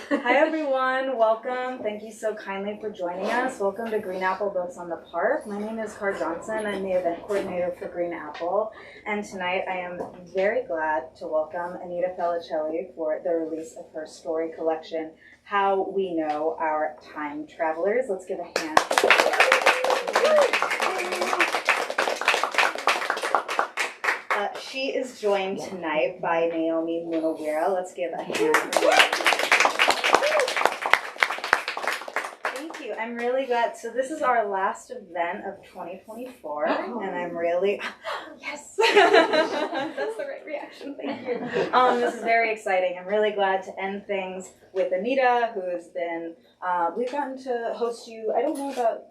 Hi everyone, welcome. Thank you so kindly for joining us. Welcome to Green Apple Books on the Park. My name is Car Johnson. I'm the event coordinator for Green Apple. And tonight I am very glad to welcome Anita Felicelli for the release of her story collection, How We Know Our Time Travelers. Let's give a hand. She is joined tonight by Nayomi Munaweera. Let's give a hand. Thank you. I'm really glad. So this is our last event of 2024, and I'm really, yes, that's the right reaction. Thank you. This is very exciting. I'm really glad to end things with Anita, who has been, we've gotten to host you, I don't know about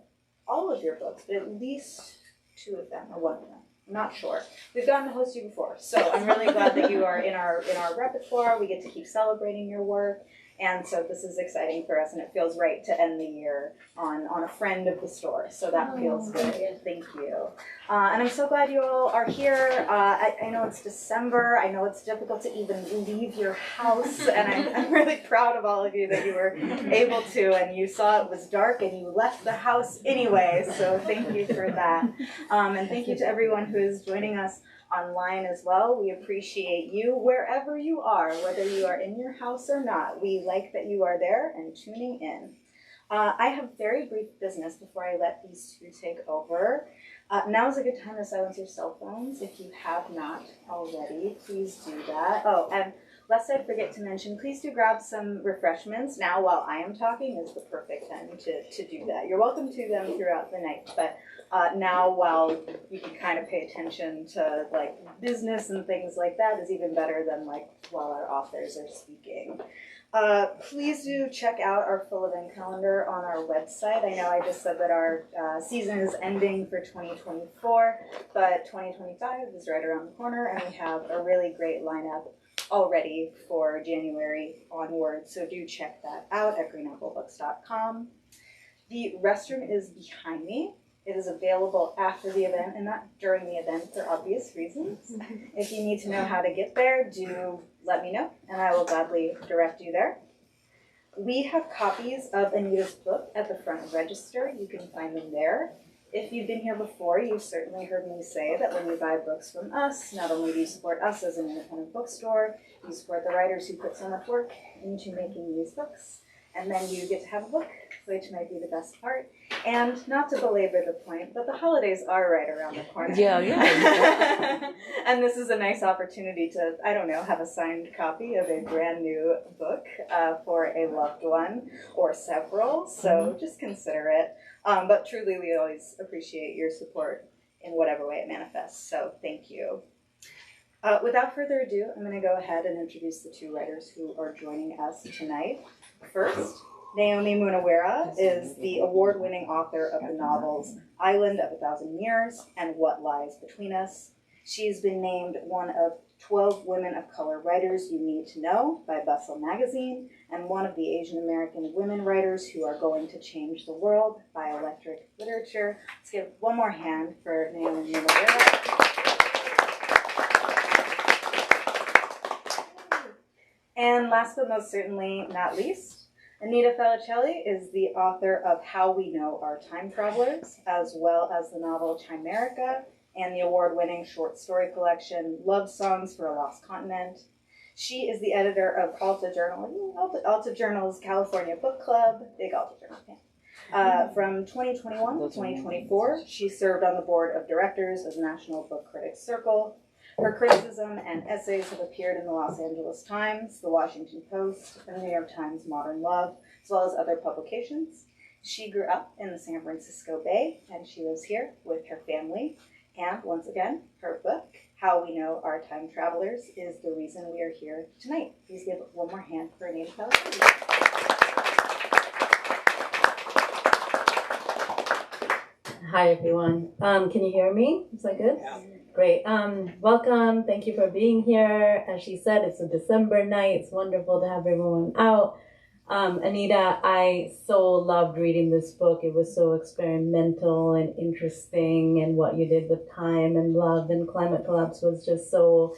all of your books, but at least 2 of them, or 1 of them. I'm not sure. We've gotten to host you before, so I'm really glad that you are in our repertoire. We get to keep celebrating your work, and so this is exciting for us, and it feels right to end the year on a friend of the store. So that feels good. Thank you. And I'm so glad you all are here. I know it's December. I know it's difficult to even leave your house, and I'm really proud of all of you that you were able to, and you saw it was dark, and you left the house anyway. So thank you for that. And thank you to everyone who is joining us online as well. We appreciate you wherever you are, whether you are in your house or not. We like that you are there and tuning in. I have very brief business before I let these 2 take over. Now is a good time to silence your cell phones. If you have not already, please do that. Oh, and lest I forget to mention, please do grab some refreshments. Now while I am talking is the perfect time to do that. You're welcome to them throughout the night, but now while you can kind of pay attention to like business and things like that is even better than like while our authors are speaking. Please do check out our full event calendar on our website. I know I just said that our season is ending for 2024, but 2025 is right around the corner, and we have a really great lineup already for January onward, so do check that out at greenapplebooks.com. The restroom is behind me. It is available after the event and not during the event for obvious reasons. If you need to know how to get there, do let me know, and I will gladly direct you there. We have copies of Anita's book at the front register. You can find them there. If you've been here before, you've certainly heard me say that when you buy books from us, not only do you support us as an independent bookstore, you support the writers who put so much work into making these books, and then you get to have a book, which might be the best part. And not to belabor the point, but the holidays are right around the corner. Yeah. And this is a nice opportunity to, I don't know, have a signed copy of a brand new book for a loved one or several. So just consider it. But truly, we always appreciate your support in whatever way it manifests. So thank you. Without further ado, I'm going to go ahead and introduce the 2 writers who are joining us tonight. First, Nayomi Munaweera is the award-winning author of the novels Island of a Thousand Years and What Lies Between Us. She's been named one of 12 women of color writers you need to know by Bustle magazine, and one of the Asian American women writers who are going to change the world by Electric Literature. Let's give one more hand for Nayomi Munaweera. And last but most certainly not least, Anita Felicelli is the author of How We Know Our Time Travelers, as well as the novel Chimerica and the award-winning short story collection Love Songs for a Lost Continent. She is the editor of Alta Journal's California Book Club, big Alta Journal fan. From 2021 to 2024, she served on the board of directors of the National Book Critics Circle. Her criticism and essays have appeared in the Los Angeles Times, the Washington Post, and the New York Times Modern Love, as well as other publications. She grew up in the San Francisco Bay, and she lives here with her family. And once again, her book, How We Know Our Time Travelers, is the reason we are here tonight. Please give one more hand for Anita Felicelli. Hi, everyone. Can you hear me? Is that good? Yeah. Great. Welcome. Thank you for being here. As she said, it's a December night. It's wonderful to have everyone out. Anita, I so loved reading this book. It was so experimental and interesting, and what you did with time and love and climate collapse was just so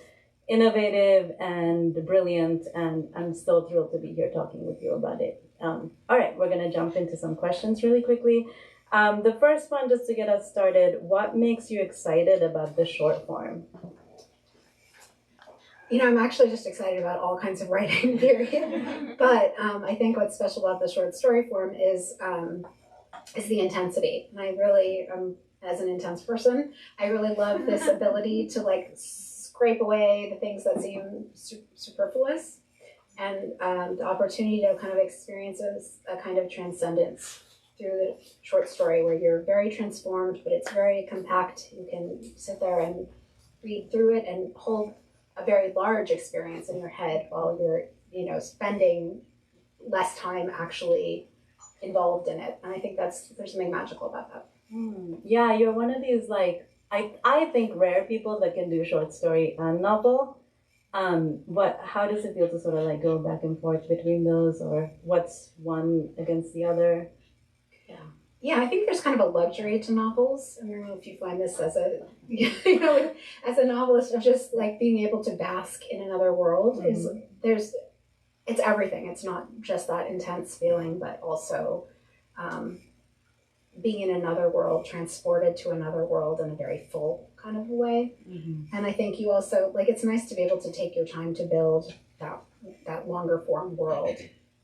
innovative and brilliant, and I'm so thrilled to be here talking with you about it. All right, we're going to jump into some questions really quickly. The first one, just to get us started, what makes you excited about the short form? I'm actually just excited about all kinds of writing, period. But I think what's special about the short story form is the intensity. And I really, as an intense person, I really love this ability to like scrape away the things that seem superfluous, and the opportunity to kind of experience a kind of transcendence through the short story where you're very transformed, but it's very compact. You can sit there and read through it and hold a very large experience in your head while you're, spending less time actually involved in it. And I think there's something magical about that. Yeah, you're one of these, like, I think rare people that can do short story and novel. How does it feel to sort of like go back and forth between those, or what's one against the other? Yeah, I think there's kind of a luxury to novels. I don't know if you find this as as a novelist, of just like being able to bask in another world. It's everything. It's not just that intense feeling, but also being in another world, transported to another world in a very full kind of way. Mm-hmm. And I think you also, like, it's nice to be able to take your time to build that longer form world.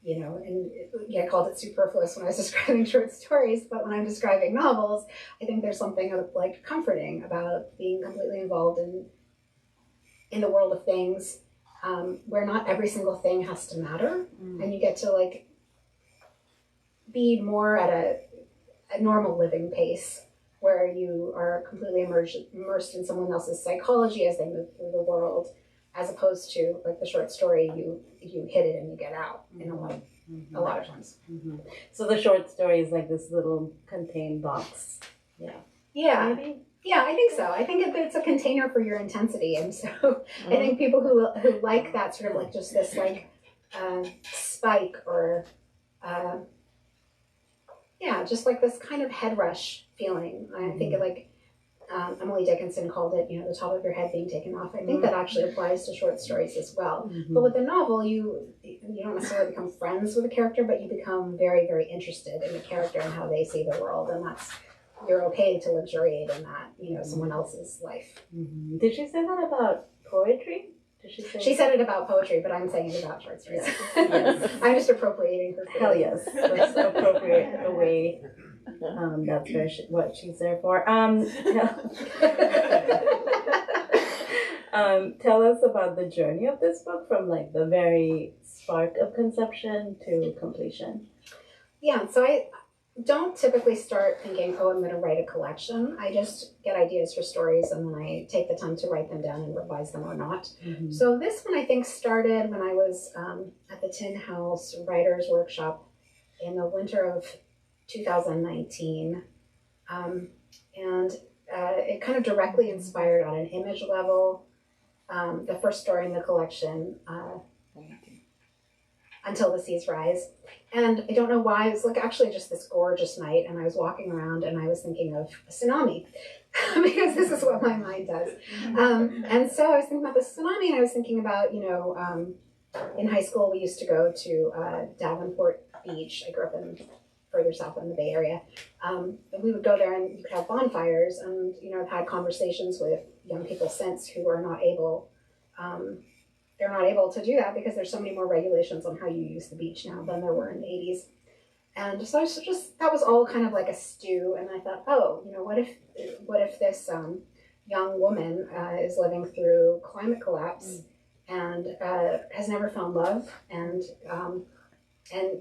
And I called it superfluous when I was describing short stories, but when I'm describing novels, I think there's something like comforting about being completely involved in the world of things, where not every single thing has to matter, and you get to like be more at a normal living pace, where you are completely immersed in someone else's psychology as they move through the world, as opposed to like the short story, you hit it and you get out in a lot of times. Mm-hmm. So the short story is like this little contained box. Yeah. Maybe? Yeah, I think so. I think it's a container for your intensity, and so I think people who like that sort of like just this like spike or just like this kind of head rush feeling. I think like Emily Dickinson called it, the top of your head being taken off. I think that actually applies to short stories as well. Mm-hmm. But with a novel, you don't necessarily become friends with a character, but you become very, very interested in the character and how they see the world, and you're okay to luxuriate in that, someone else's life. Mm-hmm. Did she say that about poetry? She said it about poetry, but I'm saying it about short stories. Yes. I'm just appropriating her. Hell yes, let's appropriate away. That's what she's there for. Tell us about the journey of this book, from like the very spark of conception to completion. Yeah, so I don't typically start thinking, I'm going to write a collection. I just get ideas for stories, and then I take the time to write them down and revise them or not. Mm-hmm. So this one, I think, started when I was at the Tin House Writers Workshop in the winter of 2019. And it kind of directly inspired on an image level the first story in the collection, Until the Seas Rise. And I don't know why, it was like actually just this gorgeous night, and I was walking around and I was thinking of a tsunami because this is what my mind does. And so I was thinking about the tsunami, and I was thinking about, in high school we used to go to Davenport Beach. I grew up further south in the Bay Area. And we would go there and you could have bonfires, and, I've had conversations with young people since who are not able, they're not able to do that because there's so many more regulations on how you use the beach now than there were in the 80s. And so that was all kind of like a stew. And I thought, what if this young woman is living through climate collapse and has never found love, and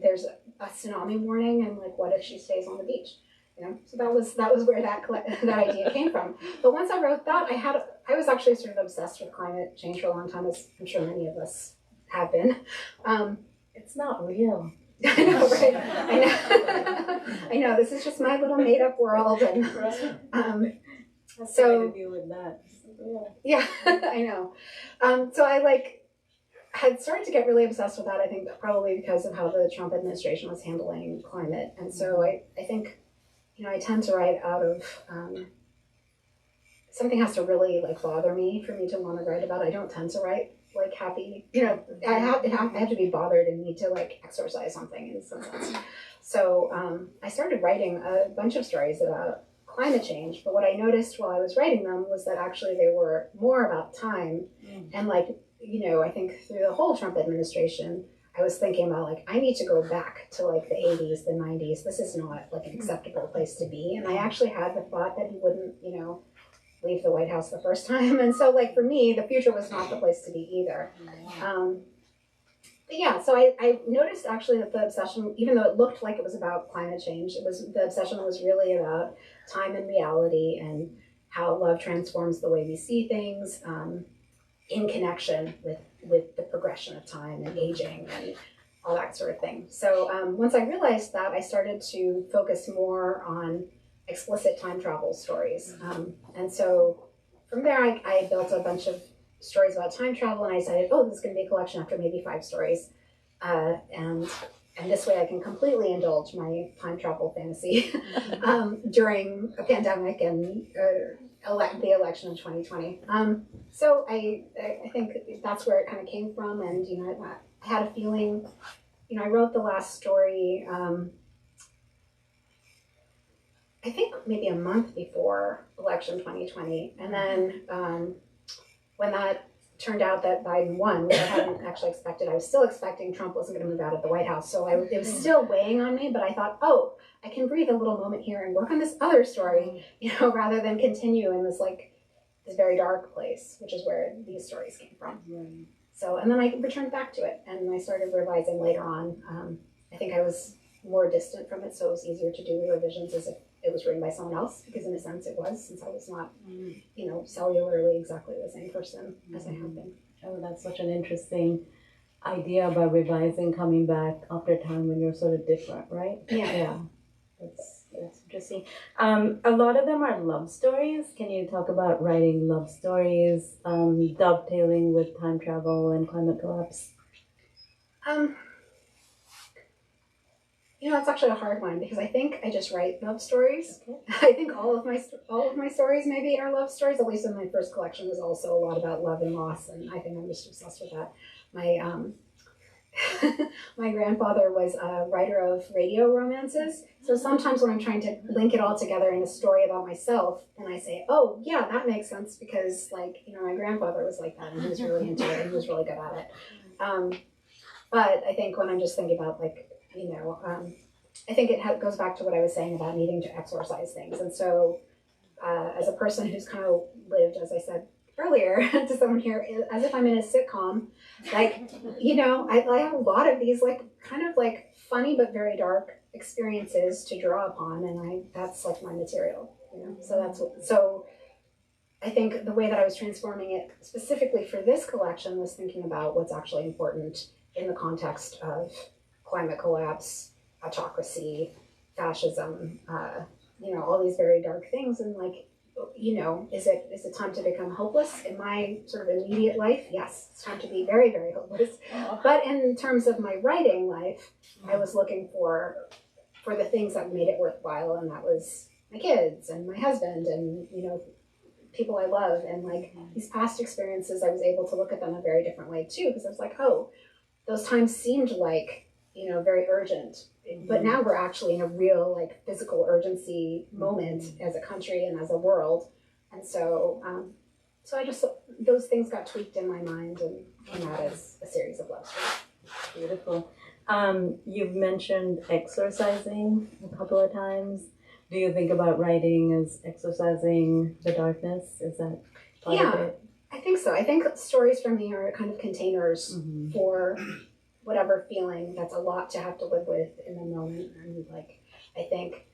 there's a tsunami warning, and like, what if she stays on the beach? So that was where that idea came from. But once I wrote that, I was actually sort of obsessed with climate change for a long time, as I'm sure many of us have been. It's not real. I know, right? I know. This is just my little made-up world, and so to deal with that. Yeah, I know. So I had started to get really obsessed with that. I think probably because of how the Trump administration was handling climate, and so I think. I tend to write out of something has to really like bother me for me to want to write about it. I don't tend to write like happy, you know, I have to be bothered and need to like exorcise something in some sense. So I started writing a bunch of stories about climate change, but what I noticed while I was writing them was that actually they were more about time. And like, you know, I think through the whole Trump administration, I was thinking about like, I need to go back to like the 80s, the 90s. This is not like an acceptable place to be. And I actually had the thought that he wouldn't, you know, leave the White House the first time. And so like for me, the future was not the place to be either. But yeah, so I noticed actually that the obsession, even though it looked like it was about climate change, the obsession was really about time and reality and how love transforms the way we see things in connection with the progression of time and aging and all that sort of thing. So once I realized that, I started to focus more on explicit time travel stories. And so from there, I built a bunch of stories about time travel, and I decided, oh, this is going to be a collection after maybe 5 stories. And this way I can completely indulge my time travel fantasy during a pandemic and the election of 2020. So I think that's where it kind of came from. And, you know, I had a feeling, you know, I wrote the last story, I think maybe a month before election 2020. And then when that turned out that Biden won, which I hadn't actually expected, I was still expecting Trump wasn't going to move out of the White House. So it was still weighing on me, but I thought, oh, I can breathe a little moment here and work on this other story, you know, rather than continue in this very dark place, which is where these stories came from. So, and then I returned back to it and I started revising later on. I think I was more distant from it, so it was easier to do revisions as if it was written by someone else, because in a sense it was, since I was not, you know, cellularly exactly the same person as I have been. Oh, that's such an interesting idea about revising, coming back after a time when you're sort of different, right? Yeah. That's interesting. A lot of them are love stories. Can you talk about writing love stories, dovetailing with time travel and climate collapse? You know, it's actually a hard one because I think I just write love stories. Okay. I think all of my stories maybe are love stories. At least in my first collection was also a lot about love and loss, and I think I'm just obsessed with that. My my grandfather was a writer of radio romances, so sometimes when I'm trying to link it all together in a story about myself, and I say, oh yeah, that makes sense because, like, you know, my grandfather was like that and he was really into it and he was really good at it. But I think when I'm just thinking about, like, you know, I think it goes back to what I was saying about needing to exorcise things. And so as a person who's kind of lived, as I said earlier to someone here, as if I'm in a sitcom, like, you know, I have a lot of these like kind of like funny but very dark experiences to draw upon, and that's like my material, you know. So I think the way that I was transforming it specifically for this collection was thinking about what's actually important in the context of climate collapse, autocracy, fascism, you know, all these very dark things. And like, you know, is it time to become hopeless in my sort of immediate life? Yes, it's time to be very, very hopeless. But in terms of my writing life, I was looking for the things that made it worthwhile, and that was my kids and my husband and, you know, people I love. And like these past experiences, I was able to look at them a very different way too, because I was like, oh, those times seemed like, you know, very urgent, but now we're actually in a real like physical urgency moment as a country and as a world. And so I just, those things got tweaked in my mind and came out as a series of love stories. Beautiful. You've mentioned exorcising a couple of times. Do you think about writing as exorcising the darkness? Is that part of it? I think so. I think stories for me are kind of containers for whatever feeling that's a lot to have to live with in the moment. And like, I think,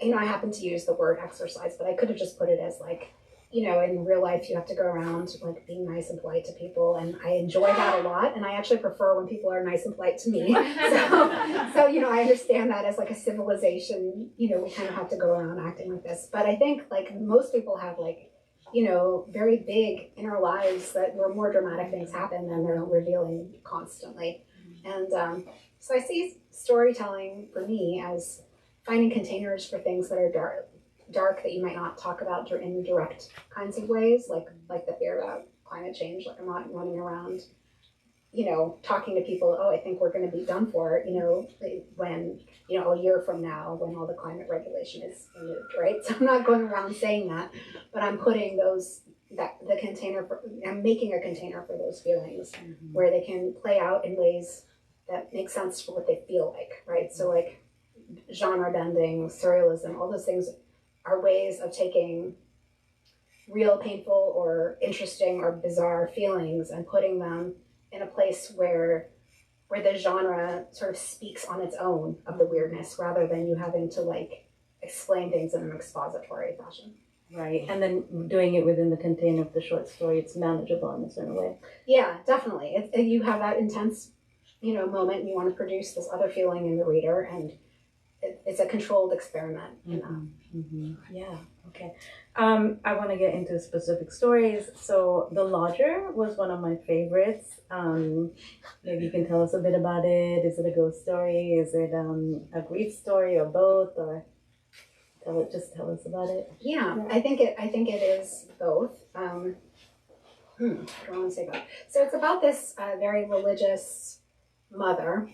you know, I happen to use the word exercise, but I could have just put it as like, you know, in real life you have to go around like being nice and polite to people, and I enjoy that a lot, and I actually prefer when people are nice and polite to me. So you know, I understand that as like a civilization, you know, we kind of have to go around acting like this. But I think like most people have like, you know, very big inner lives where more dramatic things happen than they're revealing constantly. And so I see storytelling for me as finding containers for things that are dark, dark that you might not talk about in direct kinds of ways, like the fear about climate change. Like I'm not running around, talking to people, oh, I think we're going to be done for, when, a year from now, when all the climate regulation is removed, right? So I'm not going around saying that, but I'm putting I'm making a container for those feelings where they can play out in ways that make sense for what they feel like, right? So like genre bending, surrealism, all those things are ways of taking real painful or interesting or bizarre feelings and putting them in a place where the genre sort of speaks on its own of the weirdness rather than you having to like explain things in an expository fashion. Right, and then doing it within the container of the short story, it's manageable in a certain way. Yeah, definitely. You have that intense, moment, and you want to produce this other feeling in the reader, and it's a controlled experiment. Yeah. Okay. I want to get into specific stories. So, The Lodger was one of my favorites. Maybe you can tell us a bit about it. Is it a ghost story? Is it a grief story, or both? Or tell us about it. Yeah. I think it is both. I don't want to say both. So it's about this very religious mother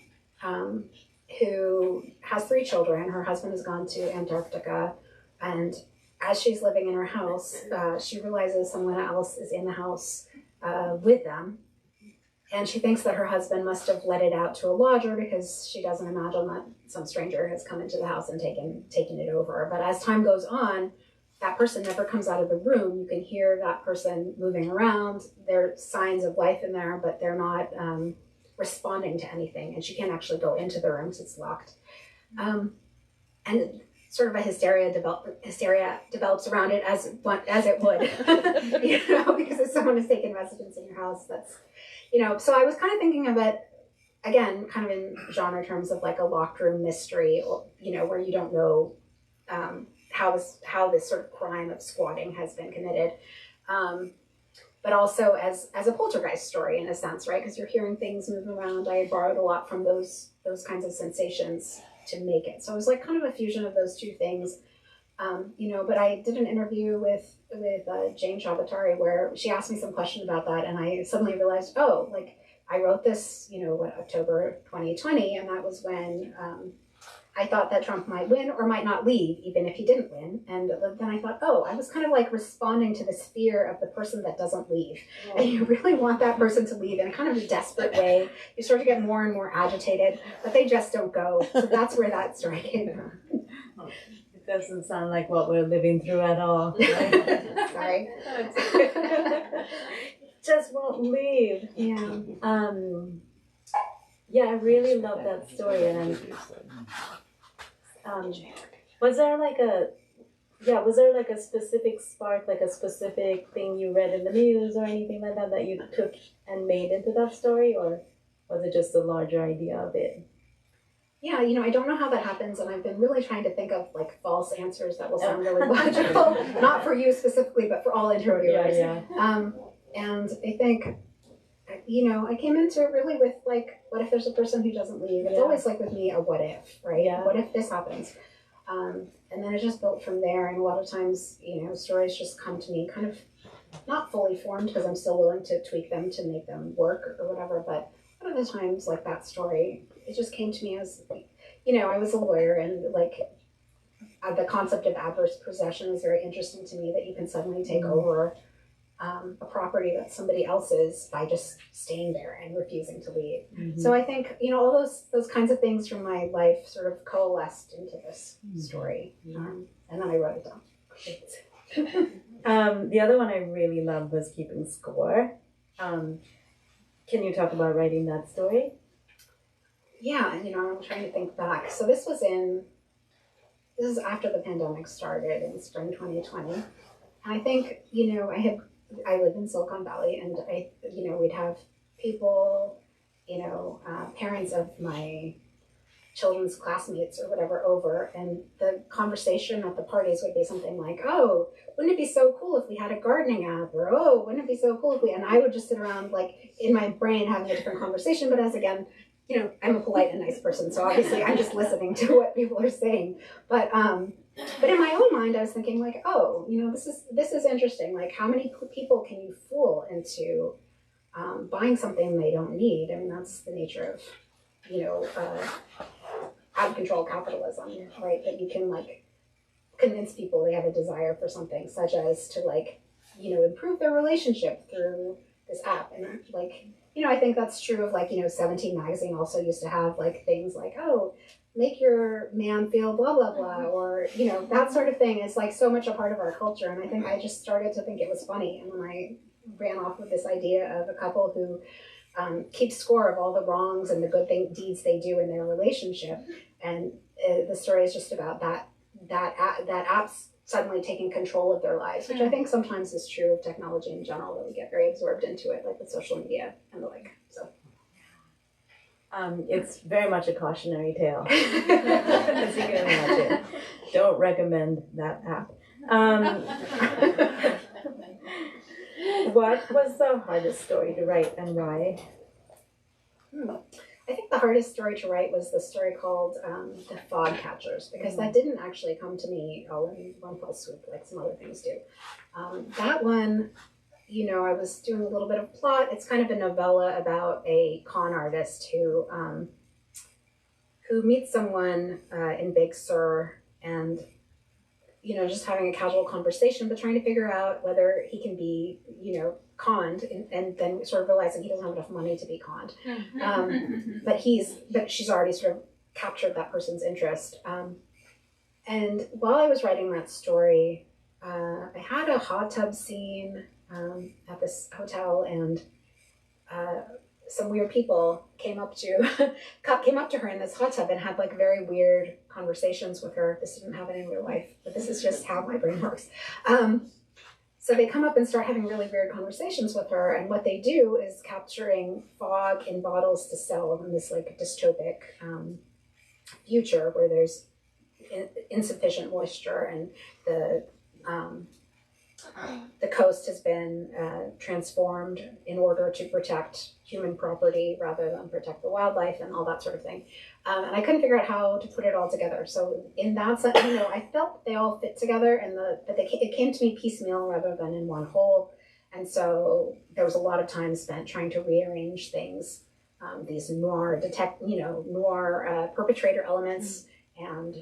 who has 3 children. Her husband has gone to Antarctica, and as she's living in her house, she realizes someone else is in the house with them, and she thinks that her husband must have let it out to a lodger because she doesn't imagine that some stranger has come into the house and taken it over. But as time goes on, that person never comes out of the room. You can hear that person moving around. There are signs of life in there, but they're not responding to anything, and she can't actually go into the room because it's locked. And sort of a hysteria develops around it as it would, because if someone has taken residence in your house, that's, so I was kind of thinking of it, again, kind of in genre terms of like a locked room mystery, or, where you don't know how this sort of crime of squatting has been committed. But also as a poltergeist story in a sense, right? Because you're hearing things moving around. I borrowed a lot from those kinds of sensations to make it. So it was like kind of a fusion of those two things. But I did an interview with Jane Chabatari where she asked me some question about that, and I suddenly realized, I wrote this, October 2020, and that was when I thought that Trump might win or might not leave, even if he didn't win. And then I thought, I was kind of like responding to this fear of the person that doesn't leave. Oh. And you really want that person to leave in a kind of a desperate way. You start to get more and more agitated, but they just don't go. So that's where that story came from. It doesn't sound like what we're living through at all. Right? Sorry. Just won't leave. Yeah. Yeah, I really love that story, and was there like a specific spark, like a specific thing you read in the news or anything like that you took and made into that story, or was it just a larger idea of it? Yeah, I don't know how that happens, and I've been really trying to think of like false answers that will sound really logical, not for you specifically, but for all interviewers. Yeah. And I think, I came into it really with like, what if there's a person who doesn't leave? It's always like with me a what if, right? Yeah. What if this happens? And then it just built from there. And a lot of times, stories just come to me kind of not fully formed because I'm still willing to tweak them to make them work or whatever. But a lot of the times, like that story, it just came to me as, I was a lawyer, and like the concept of adverse possession is very interesting to me, that you can suddenly take over a property that's somebody else's by just staying there and refusing to leave. Mm-hmm. So I think, all those kinds of things from my life sort of coalesced into this story. And then I wrote it down. The other one I really loved was Keeping Score. Can you talk about writing that story? Yeah, I'm trying to think back. So this is after the pandemic started in spring 2020. And I think, I live in Silicon Valley, and we'd have people, parents of my children's classmates or whatever over, and the conversation at the parties would be something like, oh, wouldn't it be so cool if we had a gardening app? Or, oh, wouldn't it be so cool if and I would just sit around like in my brain having a different conversation, but as again, you know, I'm a polite and nice person, so obviously I'm just listening to what people are saying. But in my own mind, I was thinking like, oh, you know, this is interesting. Like, how many people can you fool into buying something they don't need? I mean, that's the nature of, you know, out of control capitalism, right? That you can like convince people they have a desire for something, such as to like, you know, improve their relationship through this app. And like, you know, I think that's true of like, you know, 17 magazine also used to have like things like, oh, make your man feel blah, blah, blah, or, you know, that sort of thing is like so much a part of our culture. And I think I just started to think it was funny. And when I ran off with this idea of a couple who keeps score of all the wrongs and the good deeds they do in their relationship. And the story is just about that app's suddenly taking control of their lives, which I think sometimes is true of technology in general, that we get very absorbed into it, like with social media and the like. So it's very much a cautionary tale, as you can imagine. Don't recommend that app. What was the hardest story to write and why? I think the hardest story to write was the story called The Fog Catchers, because that didn't actually come to me all in one fell swoop like some other things do. That one, you know, I was doing a little bit of plot. It's kind of a novella about a con artist who meets someone in Big Sur and, you know, just having a casual conversation, but trying to figure out whether he can be, you know, conned, and then sort of realizing he doesn't have enough money to be conned. But she's already sort of captured that person's interest. And while I was writing that story, I had a hot tub scene at this hotel, and some weird people came up to her in this hot tub and had like very weird conversations with her. This didn't happen in real life, but this is just how my brain works. So they come up and start having really weird conversations with her, and what they do is capturing fog in bottles to sell in this like dystopic future where there's insufficient moisture, and the coast has been transformed in order to protect human property rather than protect the wildlife and all that sort of thing. And I couldn't figure out how to put it all together. So in that sense, you know, I felt they all fit together, but it came to me piecemeal rather than in one whole. And so there was a lot of time spent trying to rearrange things, these noir perpetrator elements, and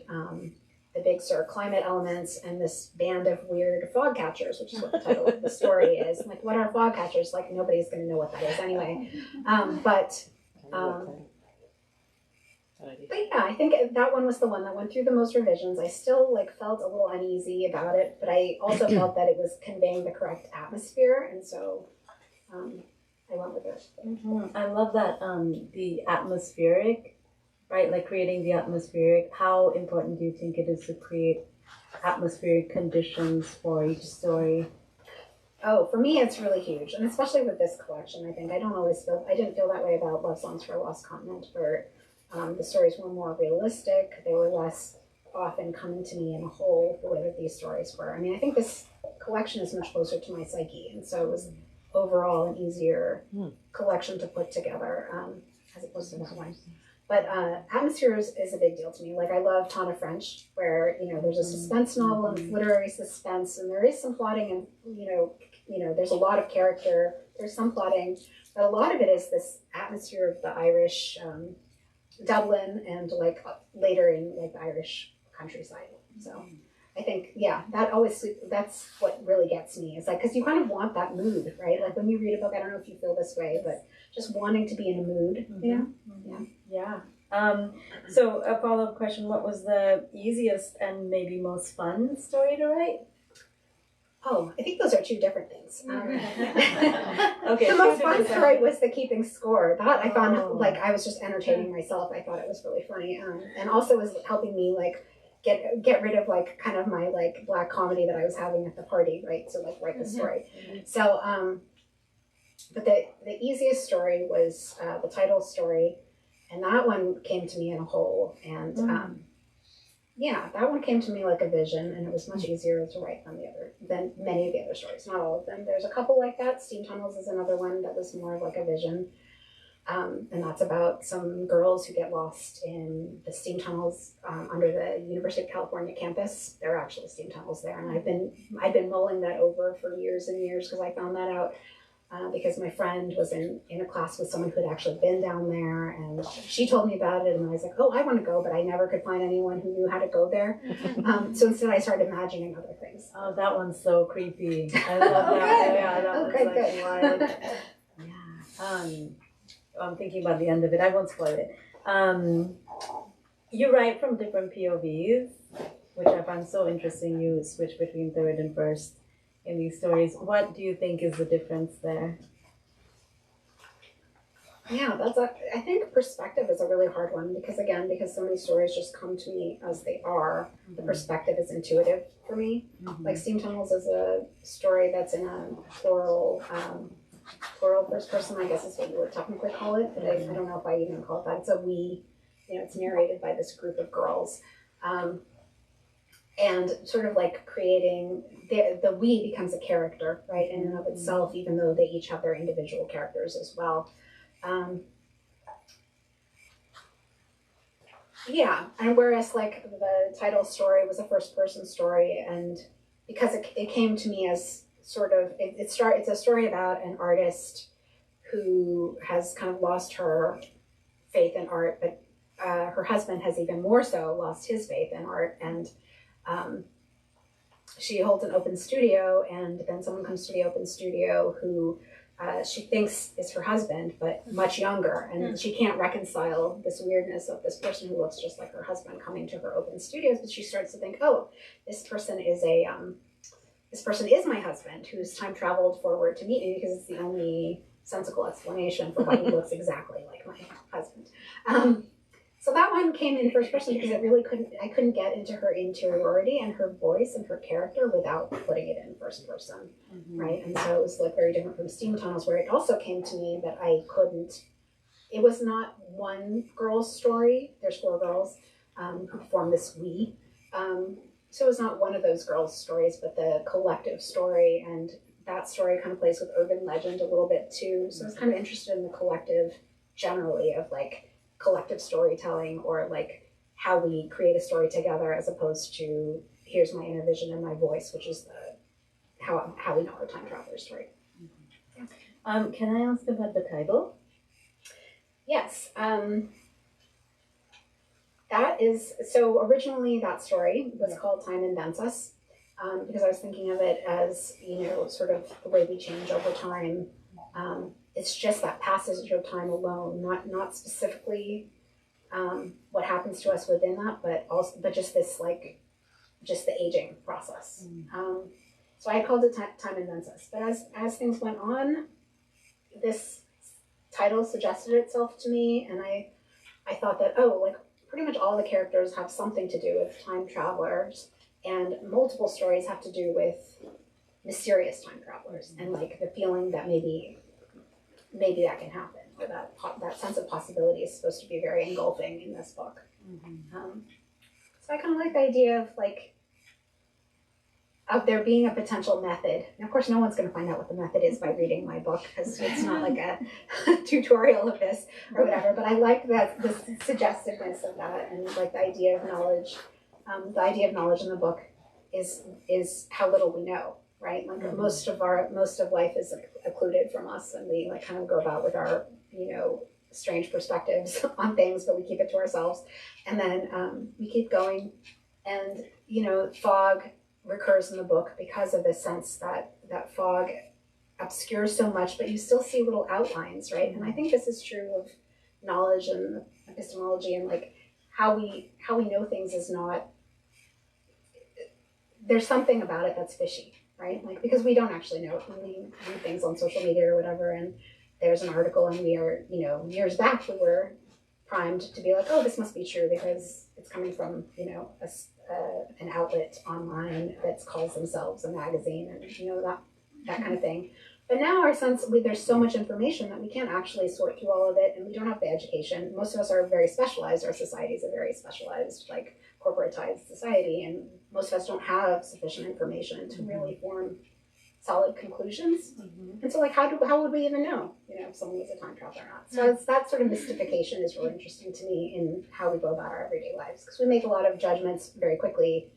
the Big Sur climate elements, and this band of weird fog catchers, which is what the title of the story is. I'm like, what are fog catchers? Like, nobody's going to know what that is anyway. But yeah, I think that one was the one that went through the most revisions. I still like felt a little uneasy about it, but I also felt that it was conveying the correct atmosphere, and so I went with it. Mm-hmm. I love that the atmospheric, right? Like creating the atmospheric. How important do you think it is to create atmospheric conditions for each story? Oh, for me, it's really huge, and especially with this collection, I think I didn't feel that way about Love Songs for a Lost Continent, where the stories were more realistic. They were less often coming to me in a whole, the way that these stories were. I mean, I think this collection is much closer to my psyche, and so it was overall an easier collection to put together as opposed to that one. But atmosphere is a big deal to me. Like, I love Tana French, where, you know, there's a suspense novel and literary suspense, and there is some plotting, and you know, there's a lot of character. There's some plotting, but a lot of it is this atmosphere of the Irish Dublin, and like later in like the Irish countryside. So I think, yeah, that's what really gets me. It's like, because you kind of want that mood, right? Like when you read a book, I don't know if you feel this way, but just wanting to be in a mood, you know? Mm-hmm. Yeah. So a follow-up question, what was the easiest and maybe most fun story to write? Oh, I think those are two different things. Okay. The most fun story was the keeping score. That I found, like, I was just entertaining myself. I thought it was really funny. And also was helping me, like, get rid of, like, kind of my, like, black comedy that I was having at the party, right? So, like, write the story. So, but the easiest story was the title story. And that one came to me in a whole. And, yeah, that one came to me like a vision, and it was much easier to write than many of the other stories. Not all of them. There's a couple like that. Steam Tunnels is another one that was more of like a vision. And that's about some girls who get lost in the steam tunnels under the University of California campus. There are actually steam tunnels there, and I've been mulling that over for years and years because I found that out because my friend was in a class with someone who had actually been down there, and she told me about it, and I was like, oh, I want to go, but I never could find anyone who knew how to go there. So instead I started imagining other things. Oh, that one's so creepy. I love Oh, that. good. Yeah, that Okay, one's like good. wild. Yeah. I'm thinking about the end of it. I won't spoil it. You write from different POVs, which I find so interesting. You switch between third and first in these stories. What do you think is the difference there? Yeah, I think perspective is a really hard one because so many stories just come to me as they are. The perspective is intuitive for me. Like Steam Tunnels is a story that's in a plural first person, I guess is what you would technically call it, but I don't know if I even call it that. It's a we, it's narrated by this group of girls. And sort of like creating, the we becomes a character, right, in and of itself, even though they each have their individual characters as well. Yeah, and whereas like the title story was a first person story, and because it came to me as sort of, it's a story about an artist who has kind of lost her faith in art, but her husband has even more so lost his faith in art, and she holds an open studio, and then someone comes to the open studio who she thinks is her husband, but much younger, and she can't reconcile this weirdness of this person who looks just like her husband coming to her open studios. But she starts to think, oh, this person is my husband who's time traveled forward to meet me, because it's the only sensible explanation for why he looks exactly like my husband. So that one came in first person because I couldn't get into her interiority and her voice and her character without putting it in first person, right? And so it was like very different from Steam Tunnels, where it also came to me that it was not one girl's story. There's 4 girls who form this we. So it was not one of those girls' stories, but the collective story, and that story kind of plays with urban legend a little bit too. So I was kind of interested in the collective generally of like collective storytelling, or like how we create a story together, as opposed to here's my inner vision and my voice, which is how we know our time traveler story. Yeah. Can I ask about the title? Yes. That is, so originally that story was called Time Invents Us, because I was thinking of it as, sort of the way we change over time. It's just that passage of time alone, not specifically what happens to us within that, but just this just the aging process. So I called it Time Invents Us. But as things went on, this title suggested itself to me, and I thought that, pretty much all the characters have something to do with time travelers, and multiple stories have to do with mysterious time travelers, and like the feeling that maybe that can happen, or that sense of possibility is supposed to be very engulfing in this book. So I kind of like the idea of there being a potential method. And of course, no one's going to find out what the method is by reading my book, because it's not like a tutorial of this or whatever. But I like the suggestiveness of that, and like the idea of knowledge. The idea of knowledge in the book is how little we know, right? Like most of life is occluded from us, and we kind of go about with our strange perspectives on things, but we keep it to ourselves, and then we keep going. And fog recurs in the book because of the sense that fog obscures so much, but you still see little outlines, right? And I think this is true of knowledge and epistemology, and like how we know things is not. There's something about it that's fishy, right? Like, because we don't actually know. When we read things on social media or whatever, and there's an article, and we are, years back, we were primed to be like, oh, this must be true because it's coming from, an outlet online that calls themselves a magazine, and that kind of thing. But now there's so much information that we can't actually sort through all of it, and we don't have the education. Most of us are very specialized. Our society is a very specialized, corporatized society, and most of us don't have sufficient information to really form solid conclusions. And so, like, how would we even know, if someone was a time traveler or not? So it's that sort of mystification is really interesting to me in how we go about our everyday lives, because we make a lot of judgments very quickly,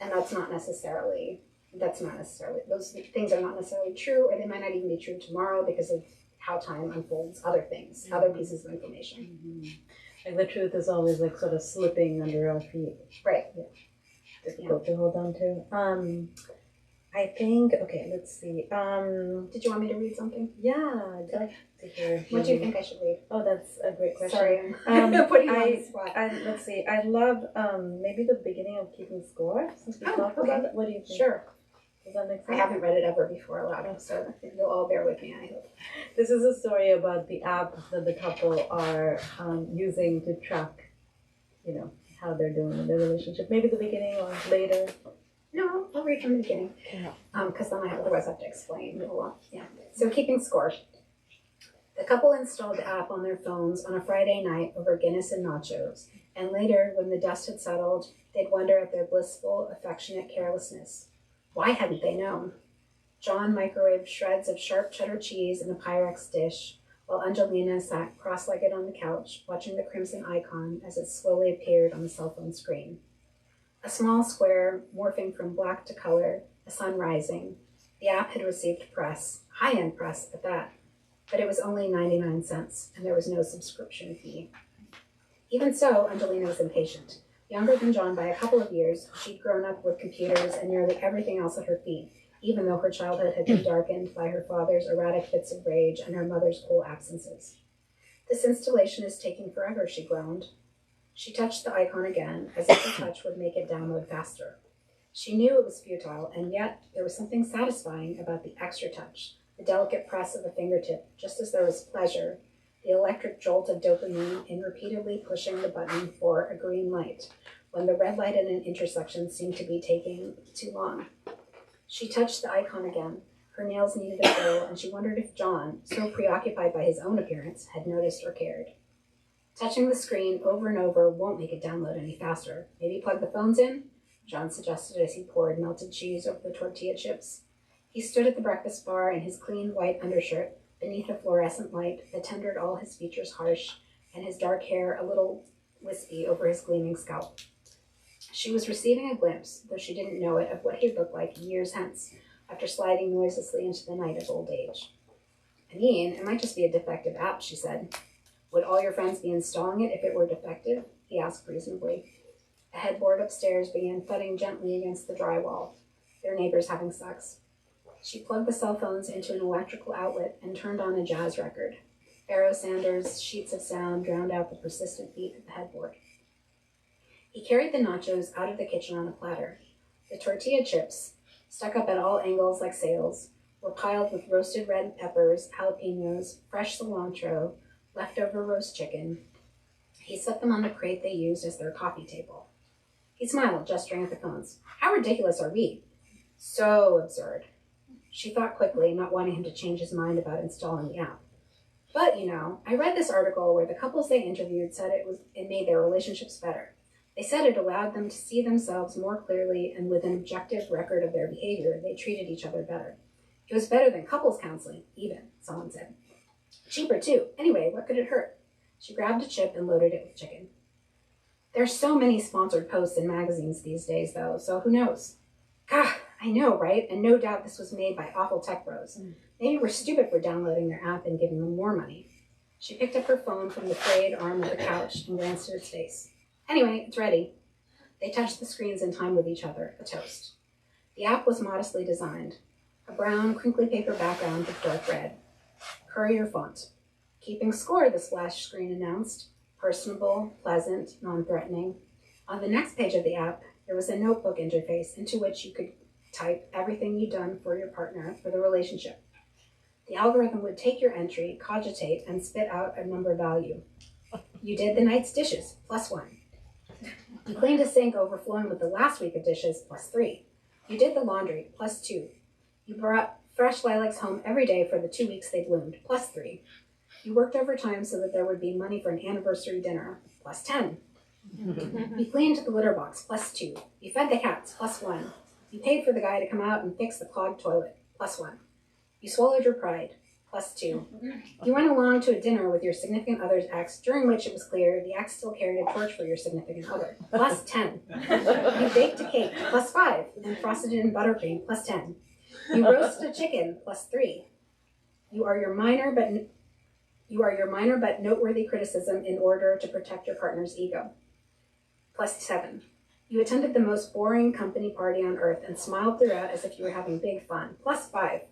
and those things are not necessarily true, or they might not even be true tomorrow because of how time unfolds other things, other pieces of information. Like the truth is always like sort of slipping under our feet. Right. Difficult to hold on to. I think, okay, let's see. Did you want me to read something? Yeah, I'd like to hear. What do you think I should read? Oh, that's a great question. Sorry, I'm putting you on the spot. Let's see. I love maybe the beginning of Keeping Score, since we talked about it. What do you think? Sure. Does that make sense? I haven't read it ever before aloud, so you'll all bear with me, I hope. This is a story about the app that the couple are using to track, how they're doing in their relationship. Maybe the beginning or later. No, I'll read from the beginning. Because then otherwise I have to explain a lot. Yeah. So Keeping Score. The couple installed the app on their phones on a Friday night over Guinness and nachos, and later, when the dust had settled, they'd wonder at their blissful, affectionate carelessness. Why hadn't they known? John microwaved shreds of sharp cheddar cheese in a Pyrex dish, while Angelina sat cross-legged on the couch, watching the crimson icon as it slowly appeared on the cell phone screen. A small square, morphing from black to color, the sun rising. The app had received press, high-end press at that, but it was only 99 cents, and there was no subscription fee. Even so, Angelina was impatient. Younger than John by a couple of years, she'd grown up with computers and nearly everything else at her feet, even though her childhood had been darkened by her father's erratic fits of rage and her mother's cool absences. This installation is taking forever, she groaned. She touched the icon again, as if the touch would make it download faster. She knew it was futile, and yet there was something satisfying about the extra touch, the delicate press of a fingertip, just as there was pleasure, the electric jolt of dopamine in repeatedly pushing the button for a green light, when the red light at an intersection seemed to be taking too long. She touched the icon again. Her nails needed a fill, and she wondered if John, so preoccupied by his own appearance, had noticed or cared. Touching the screen over and over won't make it download any faster. Maybe plug the phones in? John suggested as he poured melted cheese over the tortilla chips. He stood at the breakfast bar in his clean white undershirt, beneath a fluorescent light that tendered all his features harsh, and his dark hair a little wispy over his gleaming scalp. She was receiving a glimpse, though she didn't know it, of what he'd look like years hence, after sliding noiselessly into the night of old age. I mean, it might just be a defective app, she said. Would all your friends be installing it if it were defective? He asked reasonably. A headboard upstairs began thudding gently against the drywall, their neighbors having sex. She plugged the cell phones into an electrical outlet and turned on a jazz record. Pharoah Sanders' sheets of sound drowned out the persistent beat of the headboard. He carried the nachos out of the kitchen on a platter. The tortilla chips, stuck up at all angles like sails, were piled with roasted red peppers, jalapenos, fresh cilantro, leftover roast chicken. He set them on the crate they used as their coffee table. He smiled, gesturing at the phones. How ridiculous are we? So absurd. She thought quickly, not wanting him to change his mind about installing the app. But, I read this article where the couples they interviewed said it made their relationships better. They said it allowed them to see themselves more clearly, and with an objective record of their behavior, they treated each other better. It was better than couples counseling, even, someone said. Cheaper, too. Anyway, what could it hurt? She grabbed a chip and loaded it with chicken. There's so many sponsored posts in magazines these days, though, so who knows? God, I know, right? And no doubt this was made by awful tech bros. Maybe we're stupid for downloading their app and giving them more money. She picked up her phone from the frayed arm of the couch and glanced at its face. Anyway, it's ready. They touched the screens in time with each other, a toast. The app was modestly designed. A brown, crinkly paper background with dark red. Courier font. Keeping score, the splash screen announced. Personable, pleasant, non-threatening. On the next page of the app, there was a notebook interface into which you could type everything you'd done for your partner for the relationship. The algorithm would take your entry, cogitate, and spit out a number value. You did the night's dishes, +1. You cleaned a sink overflowing with the last week of dishes, +3. You did the laundry, +2. You brought fresh lilacs home every day for the 2 weeks they bloomed, +3. You worked overtime so that there would be money for an anniversary dinner, +10. You cleaned the litter box, +2. You fed the cats, +1. You paid for the guy to come out and fix the clogged toilet, +1. You swallowed your pride, +2. You went along to a dinner with your significant other's ex, during which it was clear the ex still carried a torch for your significant other, +10. You baked a cake, +5, and frosted it in buttercream, +10. You roasted a chicken, +3. You are your minor but noteworthy criticism in order to protect your partner's ego, +7. You attended the most boring company party on earth and smiled throughout as if you were having big fun, +5.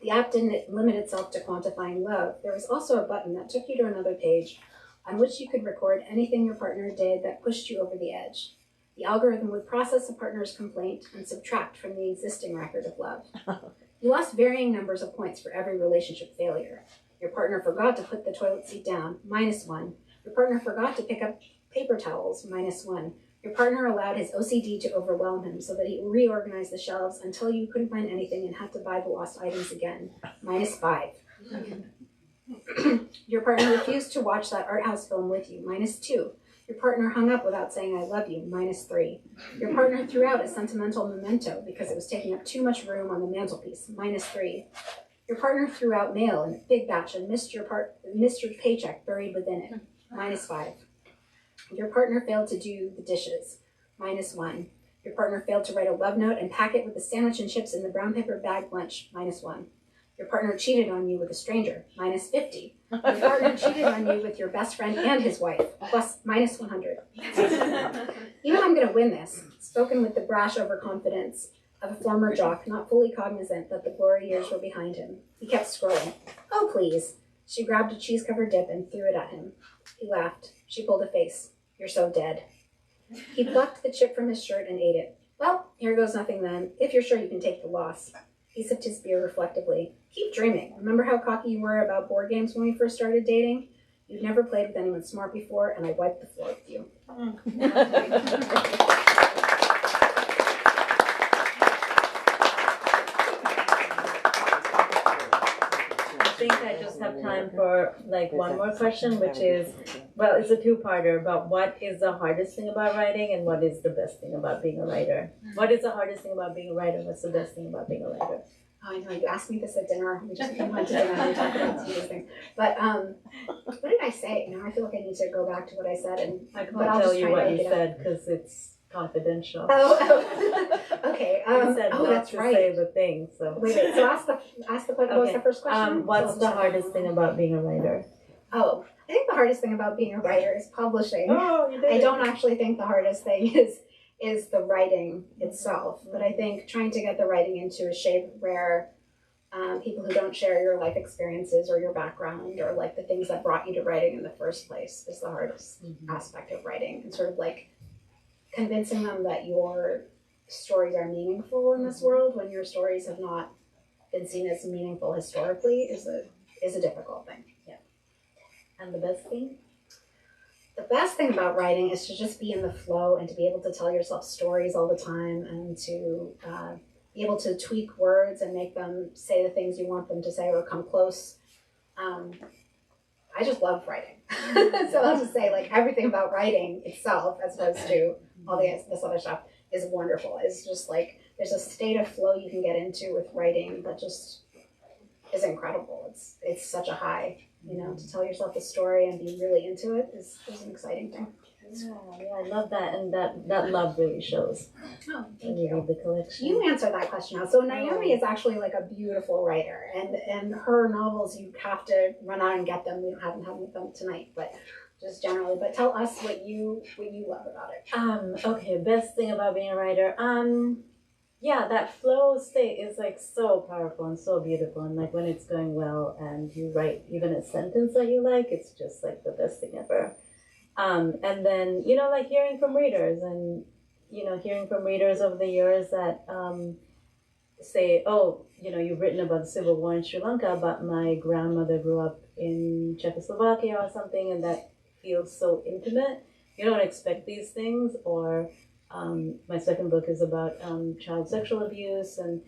The app didn't limit itself to quantifying love. There was also a button that took you to another page on which you could record anything your partner did that pushed you over the edge. The algorithm would process a partner's complaint and subtract from the existing record of love. You lost varying numbers of points for every relationship failure. Your partner forgot to put the toilet seat down, -1. Your partner forgot to pick up paper towels, -1. Your partner allowed his OCD to overwhelm him so that he reorganized the shelves until you couldn't find anything and had to buy the lost items again, -5. Your partner refused to watch that art house film with you, -2. Your partner hung up without saying I love you, -3. Your partner threw out a sentimental memento because it was taking up too much room on the mantelpiece, -3. Your partner threw out mail in a big batch and missed your paycheck buried within it, -5. Your partner failed to do the dishes, -1. Your partner failed to write a love note and pack it with the sandwich and chips in the brown paper bag lunch, -1. Your partner cheated on you with a stranger, -50. Your partner cheated on you with your best friend and his wife, -100. You know I'm going to win this, spoken with the brash overconfidence of a former jock, not fully cognizant that the glory years were behind him. He kept scrolling. Oh, please. She grabbed a cheese-covered dip and threw it at him. He laughed. She pulled a face. You're so dead. He plucked the chip from his shirt and ate it. Well, here goes nothing then, if you're sure you can take the loss. He sipped his beer reflectively. Keep dreaming. Remember how cocky you were about board games when we first started dating? You'd never played with anyone smart before, and I wiped the floor with you. I think I just have time for like one more question, which is, well, it's a two-parter about what is the hardest thing about writing and what is the best thing about being a writer. What is the hardest thing about being a writer? What's the best thing about being a writer? Oh, I know, you asked me this at dinner. We just went to dinner and we talked about some of these things. But what did I say? Now I feel like I need to go back to what I said. I can't tell you what you said because it's confidential. Oh. Okay. You said not that's to right. say the thing. So Wait. So ask the what was the first question? What's the hardest thing about being a writer? Oh, I think the hardest thing about being a writer is publishing. Oh, you did. I don't actually think the hardest thing is the writing itself, but I think trying to get the writing into a shape where people who don't share your life experiences or your background or like the things that brought you to writing in the first place is the hardest aspect of writing, and sort of like convincing them that your stories are meaningful in this world when your stories have not been seen as meaningful historically is a difficult thing. Yeah. And the best thing? The best thing about writing is to just be in the flow and to be able to tell yourself stories all the time and to be able to tweak words and make them say the things you want them to say or come close. I just love writing. So I'll just say like everything about writing itself as opposed to all this other stuff is wonderful. It's just like there's a state of flow you can get into with writing that just is incredible. It's such a high, to tell yourself a story and be really into it is an exciting thing. Yeah, I love that, and that love really shows. Oh, when you read the collection. You answered that question now. So Nayomi is actually like a beautiful writer, and her novels you have to run out and get them. We haven't had them tonight, but just generally. But tell us what you love about it. Okay, best thing about being a writer. Yeah, that flow state is like so powerful and so beautiful, and like when it's going well and you write even a sentence that you like, it's just like the best thing ever. And then, like hearing from readers and, hearing from readers over the years that say, oh, you've written about the Civil War in Sri Lanka, but my grandmother grew up in Czechoslovakia or something, and that feels so intimate. You don't expect these things. Or my second book is about child sexual abuse, and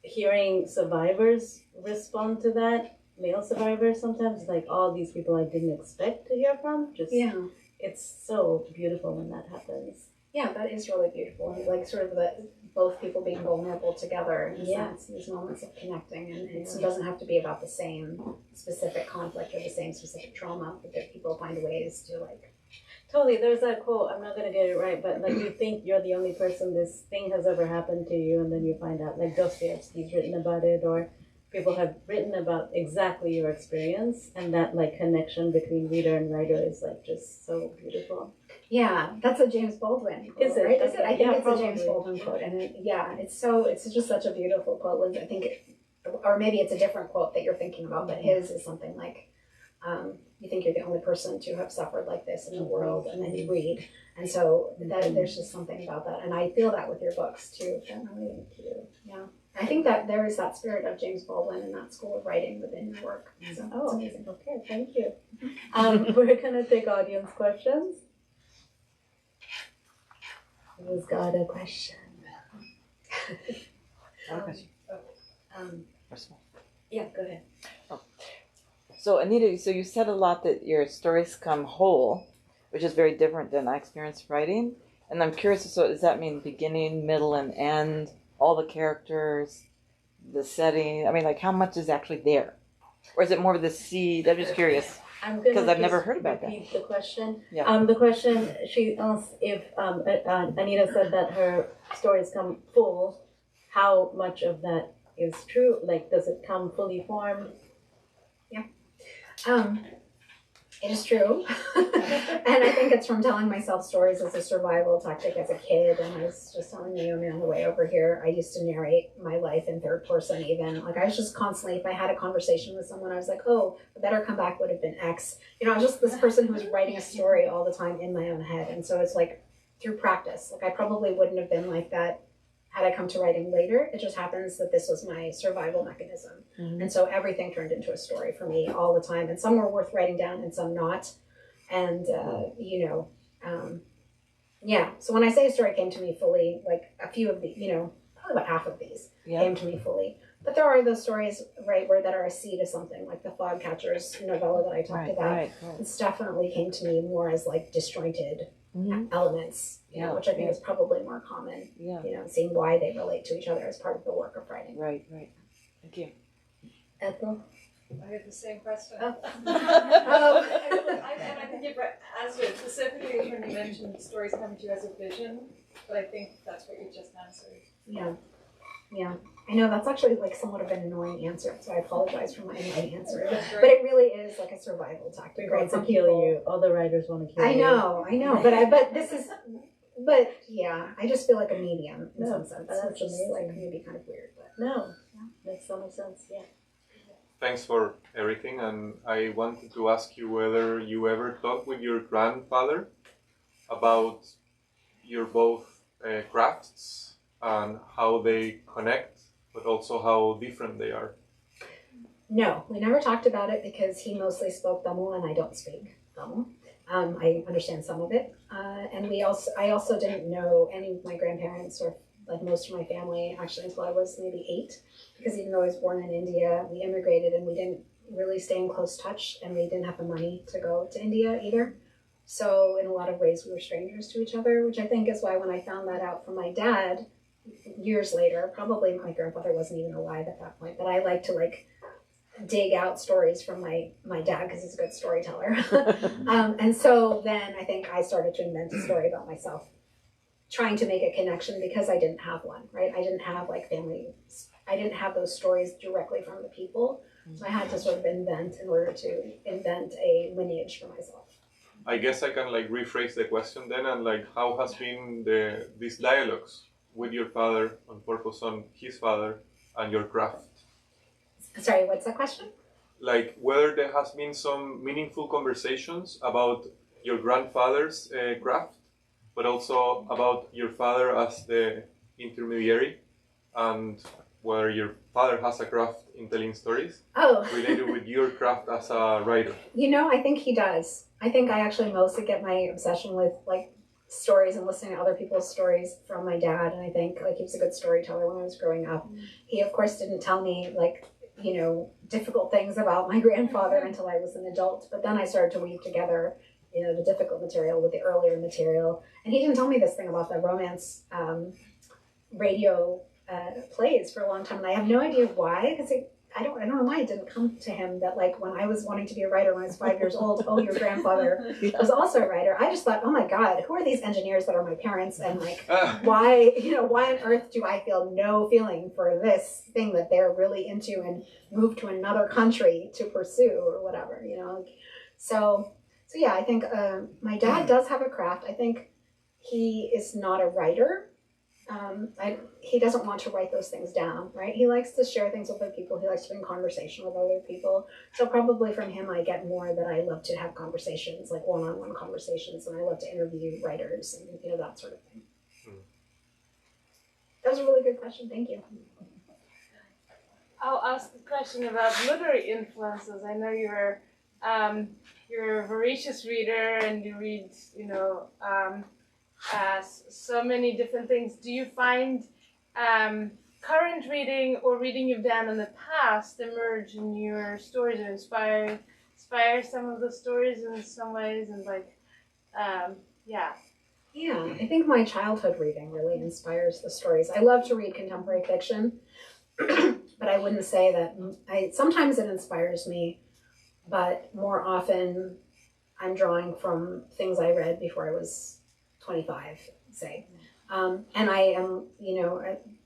hearing survivors respond to that, male survivors sometimes, like all these people I didn't expect to hear from, just... Yeah. It's so beautiful when that happens. Yeah, that is really beautiful. Like sort of both people being vulnerable together in a sense, these moments of connecting, and it doesn't have to be about the same specific conflict or the same specific trauma, but that people find ways to like. Totally. There's that quote, I'm not going to get it right, but like you think you're the only person this thing has ever happened to you, and then you find out, like Dostoevsky's written about it, or people have written about exactly your experience, and that like connection between reader and writer is like just so beautiful. Yeah, that's a James Baldwin quote, Is it? right? Is it? I think it's probably. a James Baldwin quote, and it's just such a beautiful quote. I think, or maybe it's a different quote that you're thinking about, but his is something like, you think you're the only person to have suffered like this in the world, and then you read, and so that there's just something about that, and I feel that with your books too. Definitely, yeah. I think that there is that spirit of James Baldwin and that school of writing within your work. So it's amazing. Okay, thank you. We're gonna take audience questions. Who's got a question? Yeah, go ahead. So Anita, so you said a lot that your stories come whole, which is very different than I experienced writing. And I'm curious, so does that mean beginning, middle, and end, all the characters, the setting? I mean, like how much is actually there? Or is it more of the seed? I'm just curious. Because I've never heard about that. Repeat the question. Yeah. The question, she asked if Anita said that her stories come full. How much of that is true? Like, does it come fully formed? It is true. And I think it's from telling myself stories as a survival tactic as a kid. And I was just telling Naomi on the way over here, I used to narrate my life in third person even. Like I was just constantly, if I had a conversation with someone, I was like, oh, the better comeback would have been X. You know, I was just this person who was writing a story all the time in my own head. And so it's like through practice. Like I probably wouldn't have been like that had I come to writing later. It just happens that this was my survival mechanism. Mm-hmm. And so everything turned into a story for me all the time. And some were worth writing down and some not. And, so when I say a story came to me fully, like a few of the, probably about half of these came to me fully. But there are those stories, right, that are a seed of something, like the Fogcatchers novella that I talked about. Right. It's definitely came to me more as like disjointed elements, which I think is probably more common, seeing why they relate to each other as part of the work of writing. Right. Thank you. Ethel? I had the same question. Oh. And I think you've answered it specifically when you mentioned stories coming to you as a vision, but I think that's what you just answered. Yeah. I know that's actually like somewhat of an annoying answer, so I apologize for my annoying answer. But it really is like a survival tactic, right? Some kill you. All the writers want to kill you. I know. But yeah, I just feel like a medium in some sense, which is like maybe kind of weird. But makes so much sense. Yeah. Thanks for everything, and I wanted to ask you whether you ever talked with your grandfather about your both crafts and how they connect, but also how different they are. No, we never talked about it because he mostly spoke Tamil and I don't speak Tamil. I understand some of it, and I also didn't know any of my grandparents or like most of my family actually until I was maybe 8, because even though I was born in India, we immigrated and we didn't really stay in close touch, and we didn't have the money to go to India either. So in a lot of ways we were strangers to each other, which I think is why when I found that out from my dad years later, probably my grandfather wasn't even alive at that point, but I like to dig out stories from my dad because he's a good storyteller. And so then I think I started to invent a story about myself, trying to make a connection because I didn't have one, right? I didn't have family, I didn't have those stories directly from the people. So I had to sort of invent in order to invent a lineage for myself. I guess I can rephrase the question then, and how has been these dialogues with your father on purpose on his father and your craft? Sorry, what's the question? Whether there has been some meaningful conversations about your grandfather's craft, but also about your father as the intermediary, and whether your father has a craft in telling stories related with your craft as a writer. I think he does. I think I actually mostly get my obsession with stories and listening to other people's stories from my dad, and I think he was a good storyteller when I was growing up. He of course didn't tell me difficult things about my grandfather until I was an adult, but then I started to weave together the difficult material with the earlier material. And he didn't tell me this thing about the romance radio plays for a long time, and I have no idea why, because I don't know why it didn't come to him that, like, when I was wanting to be a writer when I was 5 years old, oh, your grandfather was also a writer. I just thought, oh my God, who are these engineers that are my parents, and like, why on earth do I feel no feeling for this thing that they're really into and move to another country to pursue or whatever, So yeah, I think my dad does have a craft. I think he is not a writer. He doesn't want to write those things down, right? He likes to share things with other people. He likes to be in conversation with other people. So probably from him, I get more that I love to have conversations, like one-on-one conversations, and I love to interview writers and that sort of thing. That was a really good question. Thank you. I'll ask a question about literary influences. I know you're a voracious reader and you read, so many different things. Do you find current reading or reading you've done in the past emerge in your stories or inspire some of the stories in some ways? And Yeah, I think my childhood reading really inspires the stories. I love to read contemporary fiction, but I wouldn't say that. Sometimes it inspires me, but more often I'm drawing from things I read before I was 25, say. And I am,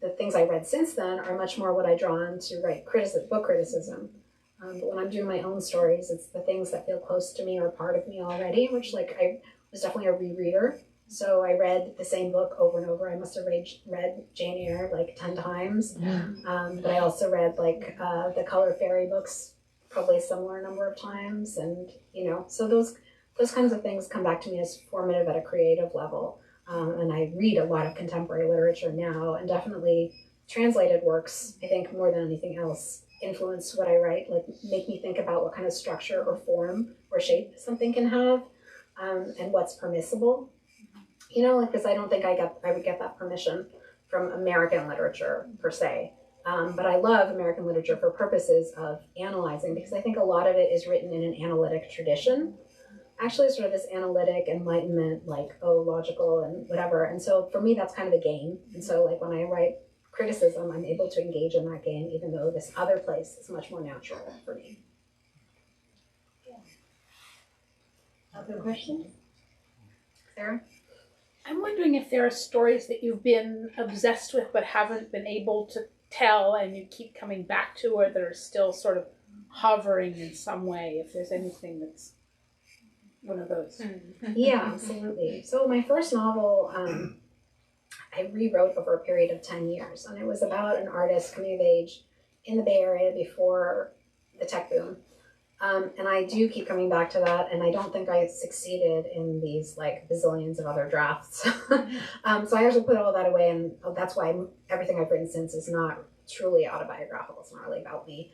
the things I read since then are much more what I draw on to write book criticism. But when I'm doing my own stories, it's the things that feel close to me or part of me already, which I was definitely a rereader. So I read the same book over and over. I must have read Jane Eyre like 10 times. But I also read the Color Fairy books probably a similar number of times. And, so those kinds of things come back to me as formative at a creative level. And I read a lot of contemporary literature now, and definitely translated works, I think more than anything else, influence what I write, make me think about what kind of structure or form or shape something can have, and what's permissible. Because I don't think I would get that permission from American literature per se. But I love American literature for purposes of analyzing, because I think a lot of it is written in an analytic tradition. Actually, sort of this analytic enlightenment, logical and whatever. And so for me, that's kind of a game. And so when I write criticism, I'm able to engage in that game, even though this other place is much more natural for me. Other questions? Sarah? I'm wondering if there are stories that you've been obsessed with but haven't been able to tell and you keep coming back to, or that are still sort of hovering in some way, if there's anything that's one of those. Yeah, absolutely. So my first novel, I rewrote over a period of 10 years, and it was about an artist coming of age in the Bay Area before the tech boom. And I do keep coming back to that, and I don't think I succeeded in these bazillions of other drafts. So I actually put all that away, and that's why everything I've written since is not truly autobiographical. It's not really about me.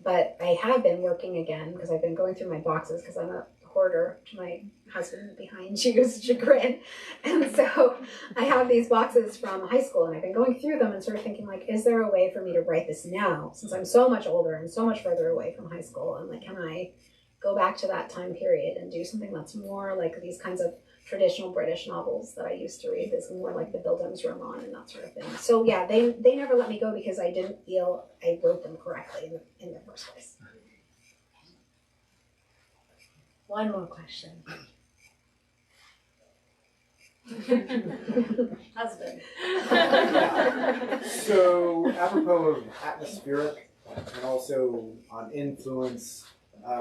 But I have been working again, because I've been going through my boxes, because I'm a hoarder, to my husband behind you's chagrin. And so I have these boxes from high school, and I've been going through them and sort of thinking, is there a way for me to write this now, since I'm so much older and so much further away from high school? And can I go back to that time period and do something that's more like these kinds of traditional British novels that I used to read, is more like the Bildungsroman and that sort of thing. So yeah, they never let me go, because I didn't feel I wrote them correctly in the first place. One more question. Husband. So, apropos of atmospheric and also on influence,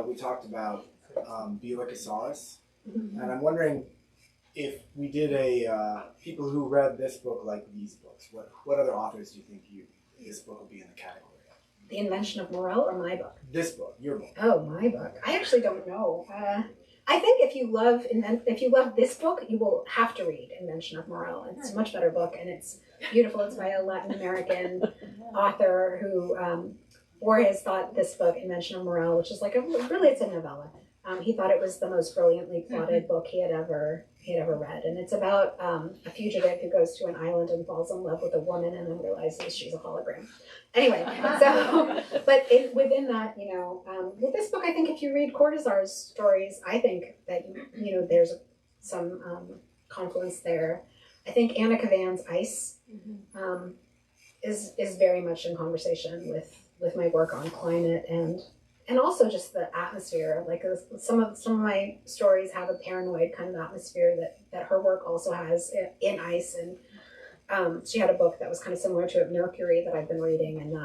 we talked about Buick-Asaurus. And I'm wondering if we did people who read this book like these books, what other authors do you think this book would be in the category of? The Invention of Morel, or my book? This book, your book. Oh, my book. I actually don't know. I think if you love this book, you will have to read Invention of Morel. It's a much better book, and it's beautiful. It's by a Latin American author who Borges thought this book, Invention of Morel, which is it's a novella, He thought it was the most brilliantly plotted book he had ever read, and it's about a fugitive who goes to an island and falls in love with a woman and then realizes she's a hologram. Anyway, so but within that, with this book, I think if you read Cortazar's stories, I think that there's some confluence there. I think Anna Kavan's Ice is very much in conversation with my work on climate and also just the atmosphere. Like some of my stories have a paranoid kind of atmosphere that her work also has in Ice. And she had a book that was kind of similar to it, Mercury, that I've been reading, and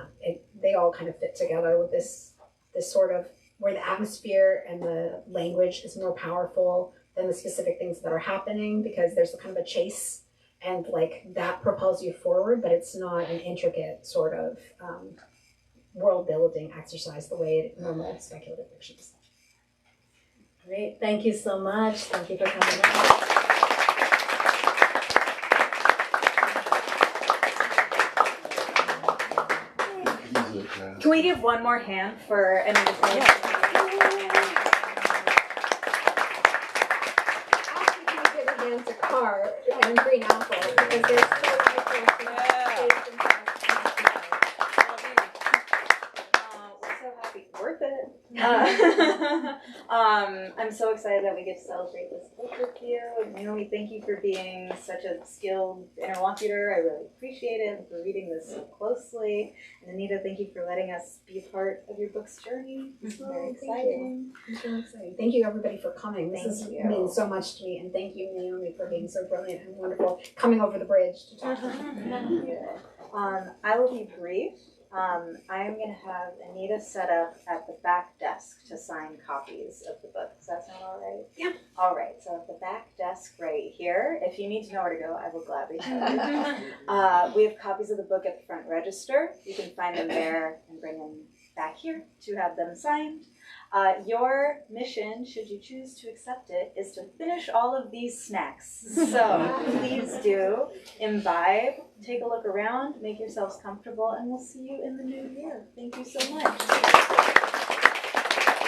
they all kind of fit together with this sort of where the atmosphere and the language is more powerful than the specific things that are happening, because there's a kind of a chase and like that propels you forward, but it's not an intricate sort of world building exercise the way normal speculative fiction is. Great, thank you so much. Thank you for coming out. Can we give one more hand for Anita Felicelli? Actually, can we give a hand to Car and Green Apple, because they're so wonderful. We're so happy. Worth it. I'm so excited that we get to celebrate this book with you. Naomi, thank you for being such a skilled interlocutor. I really appreciate it, and for reading this so closely. And Anita, thank you for letting us be a part of your book's journey. It's very exciting. Thank you, everybody, for coming. This Thank you. means so much to me, and thank you, Naomi, for being so brilliant and wonderful, coming over the bridge to talk to me. Thank you. I will be brief. I am going to have Anita set up at the back desk to sign copies of the book. Does that sound all right? Yeah. All right. So at the back desk right here, if you need to know where to go, I will gladly tell you. We have copies of the book at the front register. You can find them there and bring them back here to have them signed. Your mission, should you choose to accept it, is to finish all of these snacks. So please do imbibe, take a look around, make yourselves comfortable, and we'll see you in the new year. Thank you so much.